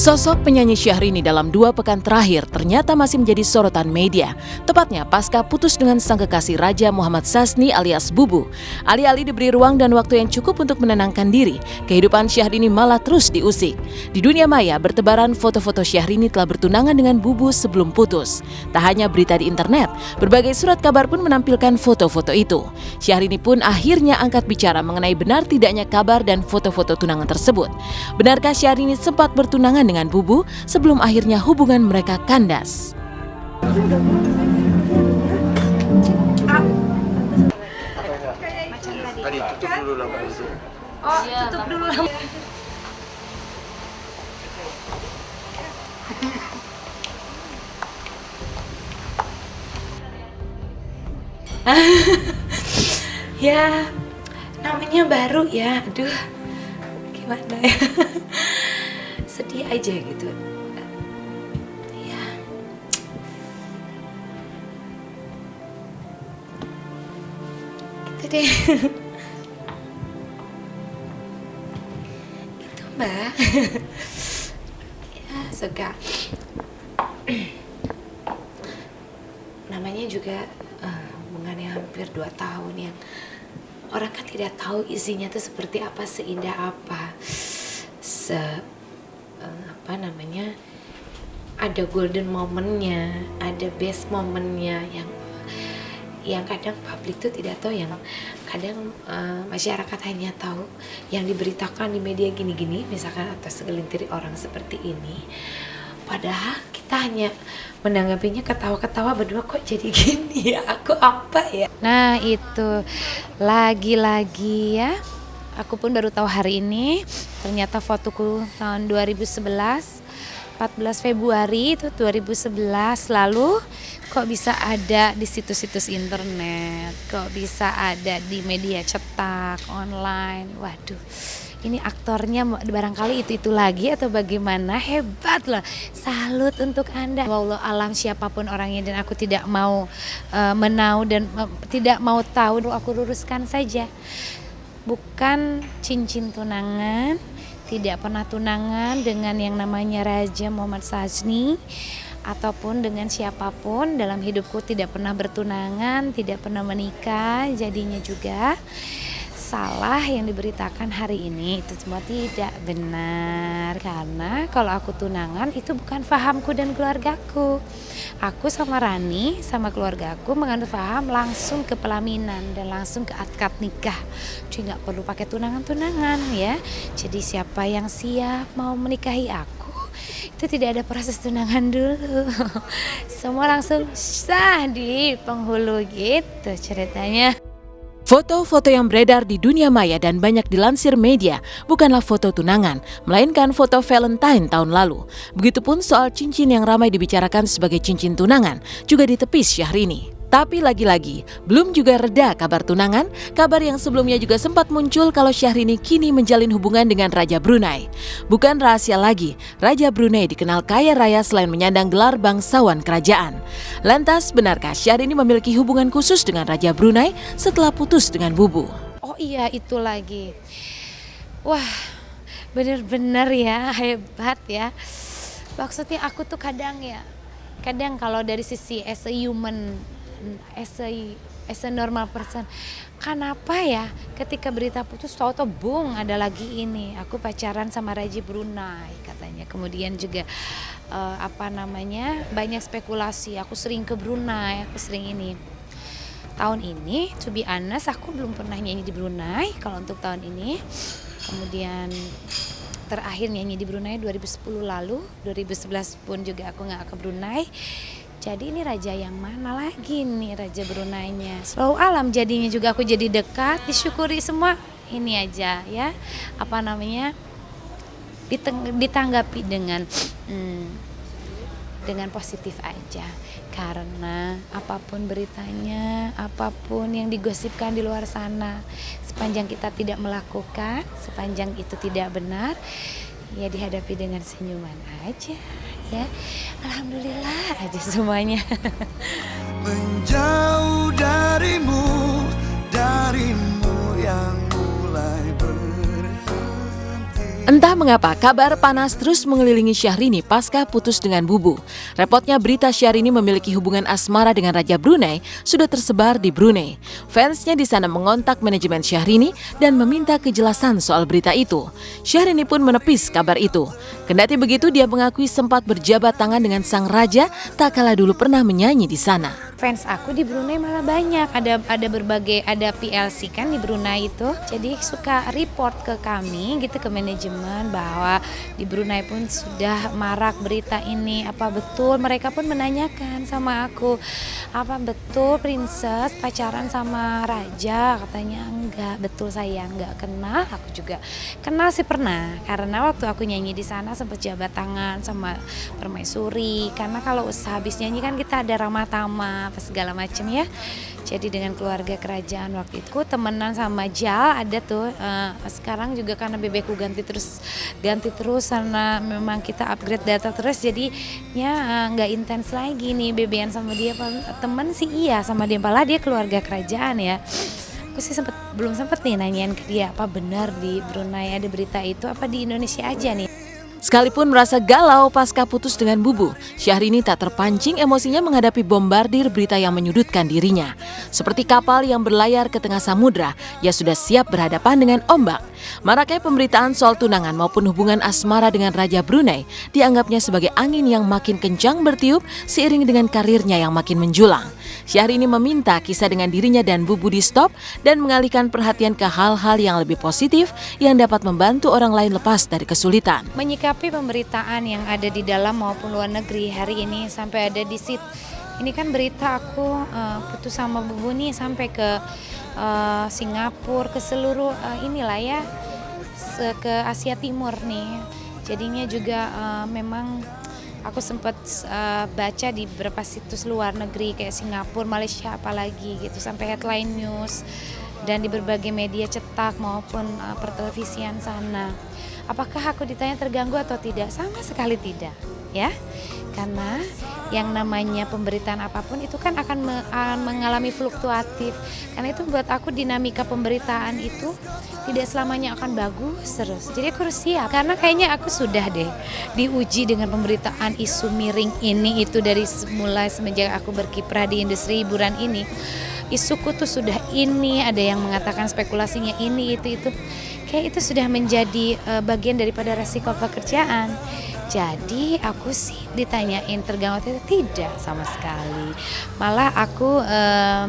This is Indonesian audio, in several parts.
Sosok penyanyi Syahrini dalam 2 pekan terakhir ternyata masih menjadi sorotan media. Tepatnya pasca putus dengan sang kekasih Raja Muhammad Sasni alias Bubu. Alih-alih diberi ruang dan waktu yang cukup untuk menenangkan diri, kehidupan Syahrini malah terus diusik. Di dunia maya bertebaran foto-foto Syahrini telah bertunangan dengan Bubu sebelum putus. Tak hanya berita di internet, berbagai surat kabar pun menampilkan foto-foto itu. Syahrini pun akhirnya angkat bicara mengenai benar tidaknya kabar dan foto-foto tunangan tersebut. Benarkah Syahrini sempat bertunangan dengan Bubu sebelum akhirnya hubungan mereka kandas? Tutup dulu lah Mbak itu. Oh, tutup dulu lah. Ya, namanya baru ya. Aduh, gimana ya? Sedih aja gitu. Ya. Gitu deh. Gitu Mbak. Ya, suka. Namanya juga hubungan yang hampir 2 tahun yang orang kan tidak tahu isinya tuh seperti apa, seindah apa. Ada golden momennya, ada best momennya yang kadang publik tuh tidak tahu, yang kadang masyarakat hanya tahu yang diberitakan di media gini-gini, misalkan atas segelintir orang seperti ini. Padahal kita hanya menanggapinya ketawa-ketawa berdua, kok jadi gini ya, aku apa ya. Nah itu, lagi-lagi ya, aku pun baru tahu hari ini, ternyata fotoku tahun 2011, 14 Februari itu 2011 lalu kok bisa ada di situs-situs internet, kok bisa ada di media cetak, online. Waduh, ini aktornya barangkali itu lagi atau bagaimana, hebat loh. Salut untuk Anda. Wallahu alam siapapun orangnya, dan aku tidak mau menau dan tidak mau tahu. Aku luruskan saja. Bukan cincin tunangan, tidak pernah tunangan dengan yang namanya Raja Muhammad Sasni ataupun dengan siapapun dalam hidupku, tidak pernah bertunangan, tidak pernah menikah. Jadinya juga salah yang diberitakan hari ini, itu semua tidak benar. Karena kalau aku tunangan itu bukan fahamku dan keluargaku. Aku sama Rani, sama keluargaku menganut faham langsung ke pelaminan dan langsung ke akad nikah. Jadi nggak perlu pakai tunangan-tunangan ya. Jadi siapa yang siap mau menikahi aku, itu tidak ada proses tunangan dulu. Semua langsung sah di penghulu gitu ceritanya. Foto-foto yang beredar di dunia maya dan banyak dilansir media bukanlah foto tunangan, melainkan foto Valentine tahun lalu. Begitupun soal cincin yang ramai dibicarakan sebagai cincin tunangan, juga ditepis Syahrini. Tapi lagi-lagi, belum juga reda kabar tunangan, kabar yang sebelumnya juga sempat muncul kalau Syahrini kini menjalin hubungan dengan Raja Brunei. Bukan rahasia lagi, Raja Brunei dikenal kaya raya selain menyandang gelar bangsawan kerajaan. Lantas, benarkah Syahrini memiliki hubungan khusus dengan Raja Brunei setelah putus dengan Bubu? Oh iya, itu lagi. Wah, benar-benar ya, hebat ya. Maksudnya aku tuh kadang kalau dari sisi as a human, as a normal person, kenapa ya ketika berita putus tahu-tahu bung ada lagi ini, aku pacaran sama Raja Brunei katanya. Kemudian juga banyak spekulasi, aku sering ke Brunei, aku sering ini. Tahun ini to be honest aku belum pernah nyanyi di Brunei kalau untuk tahun ini. Kemudian terakhir nyanyi di Brunei 2010 lalu, 2011 pun juga aku nggak ke Brunei. Jadi ini raja yang mana lagi nih, Raja Bruneinya. Selalu alam jadinya juga aku jadi dekat, disyukuri semua. Ini aja ya, ditanggapi dengan positif aja. Karena apapun beritanya, apapun yang digosipkan di luar sana, sepanjang kita tidak melakukan, sepanjang itu tidak benar, ya dihadapi dengan senyuman aja ya. Alhamdulillah aja semuanya. Menjauh darimu yang mulai berhenti. Entah mengapa kabar panas terus mengelilingi Syahrini pasca putus dengan Bubu. Repotnya berita Syahrini memiliki hubungan asmara dengan Raja Brunei sudah tersebar di Brunei. Fansnya di sana mengontak manajemen Syahrini dan meminta kejelasan soal berita itu. Syahrini pun menepis kabar itu. Kendati begitu, dia mengakui sempat berjabat tangan dengan sang raja tak kala dulu pernah menyanyi di sana. Fans aku di Brunei malah banyak, ada berbagai, ada PLC kan di Brunei itu, jadi suka report ke kami gitu, ke manajemen bahwa di Brunei pun sudah marak berita ini. Apa betul? Mereka pun menanyakan sama aku, apa betul Princess pacaran sama raja? Katanya enggak. Betul saya enggak kenal, aku juga kenal sih pernah, karena waktu aku nyanyi di sana sempat jabat tangan sama permaisuri, karena kalau habis nyanyi kan kita ada ramah tamah apa segala macam ya. Jadi dengan keluarga kerajaan waktu itu temenan sama Jal ada tuh. Sekarang juga karena bebekku ganti terus karena memang kita upgrade data terus, jadinya nggak intens lagi nih bebean sama dia. Temen sih iya sama dia, malah dia keluarga kerajaan ya. Aku sih belum sempet nih nanyain ke dia apa benar di Brunei ada berita itu, apa di Indonesia aja nih. Sekalipun merasa galau pasca putus dengan Bubu, Syahrini tak terpancing emosinya menghadapi bombardir berita yang menyudutkan dirinya. Seperti kapal yang berlayar ke tengah samudra, ia sudah siap berhadapan dengan ombak. Maraknya pemberitaan soal tunangan maupun hubungan asmara dengan Raja Brunei dianggapnya sebagai angin yang makin kencang bertiup seiring dengan karirnya yang makin menjulang. Syahrini meminta kisah dengan dirinya dan Bubu di stop dan mengalihkan perhatian ke hal-hal yang lebih positif yang dapat membantu orang lain lepas dari kesulitan. Menyikapi pemberitaan yang ada di dalam maupun luar negeri hari ini sampai ada di sit. Ini kan berita aku putus sama Bubu nih sampai ke Singapura, ke seluruh inilah ya, ke Asia Timur nih. Jadinya juga memang aku sempat baca di beberapa situs luar negeri kayak Singapura, Malaysia apalagi gitu, sampai headline news dan di berbagai media cetak maupun pertelevisian sana. Apakah aku ditanya terganggu atau tidak? Sama sekali tidak, ya. Karena yang namanya pemberitaan apapun itu kan akan mengalami fluktuatif. Karena itu buat aku dinamika pemberitaan itu tidak selamanya akan bagus terus. Jadi aku harus siap. Karena kayaknya aku sudah deh diuji dengan pemberitaan isu miring ini itu dari mulai semenjak aku berkiprah di industri hiburan ini. Isuku tuh sudah ini, ada yang mengatakan spekulasinya ini, itu. Kayak itu sudah menjadi bagian daripada resiko pekerjaan. Jadi aku sih ditanyain terganggu atau tidak sama sekali. Malah aku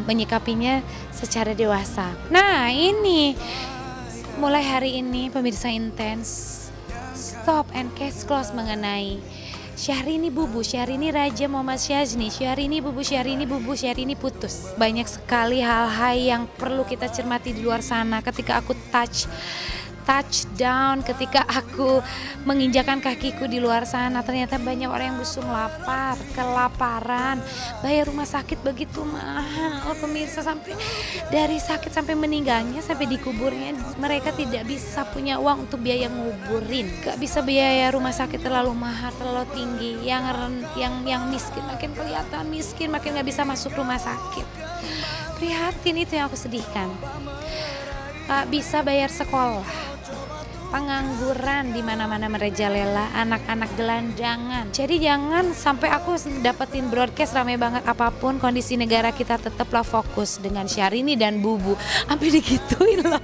menyikapinya secara dewasa. Nah ini mulai hari ini pemirsa Intens, stop and case close mengenai Syahrini Bubu, Syahrini Raja Muhammad Syazni, Syahrini Bubu, Syahrini Bubu, Syahrini putus. Banyak sekali hal-hal yang perlu kita cermati di luar sana ketika aku touchdown, ketika aku menginjakan kakiku di luar sana, ternyata banyak orang yang busung lapar, kelaparan, bayar rumah sakit begitu mahal pemirsa, sampai dari sakit sampai meninggalnya, sampai dikuburnya mereka tidak bisa punya uang untuk biaya nguburin, gak bisa biaya rumah sakit terlalu mahal, terlalu tinggi, yang miskin makin kelihatan miskin, makin gak bisa masuk rumah sakit. Prihatin, itu yang aku sedihkan. Gak bisa bayar sekolah, pengangguran di mana-mana merajalela, anak-anak gelandangan. Jadi jangan sampai aku dapetin broadcast ramai banget apapun kondisi negara kita, tetaplah fokus dengan Syahrini dan Bubu. Sampai digituin loh.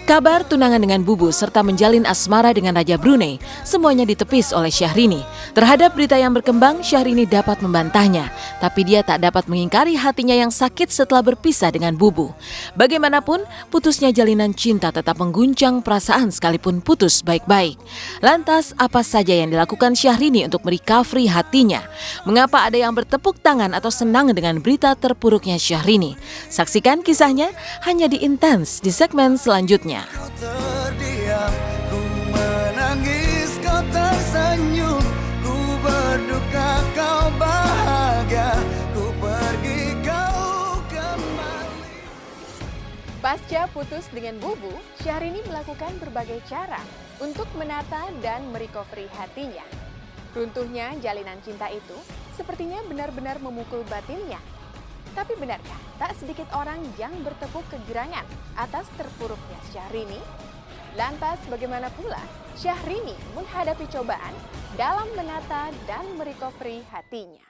Kabar tunangan dengan Bubu serta menjalin asmara dengan Raja Brunei semuanya ditepis oleh Syahrini. Terhadap berita yang berkembang, Syahrini dapat membantahnya, tapi dia tak dapat mengingkari hatinya yang sakit setelah berpisah dengan Bubu. Bagaimanapun, putusnya jalinan cinta tetap mengguncang perasaan sekalipun putus baik-baik. Lantas, apa saja yang dilakukan Syahrini untuk merecovery hatinya? Mengapa ada yang bertepuk tangan atau senang dengan berita terpuruknya Syahrini? Saksikan kisahnya hanya di Intens di segmen selanjutnya. Kau terdiam, ku menangis, kau tersenyum, ku berduka, kau bahagia, ku pergi, kau kembali. Pasca putus dengan Bubu, Syahrini melakukan berbagai cara untuk menata dan merecovery hatinya. Runtuhnya jalinan cinta itu sepertinya benar-benar memukul batinnya. Tapi benarkah tak sedikit orang yang bertepuk kegirangan atas terpuruknya Syahrini? Lantas bagaimana pula Syahrini menghadapi cobaan dalam menata dan merecovery hatinya?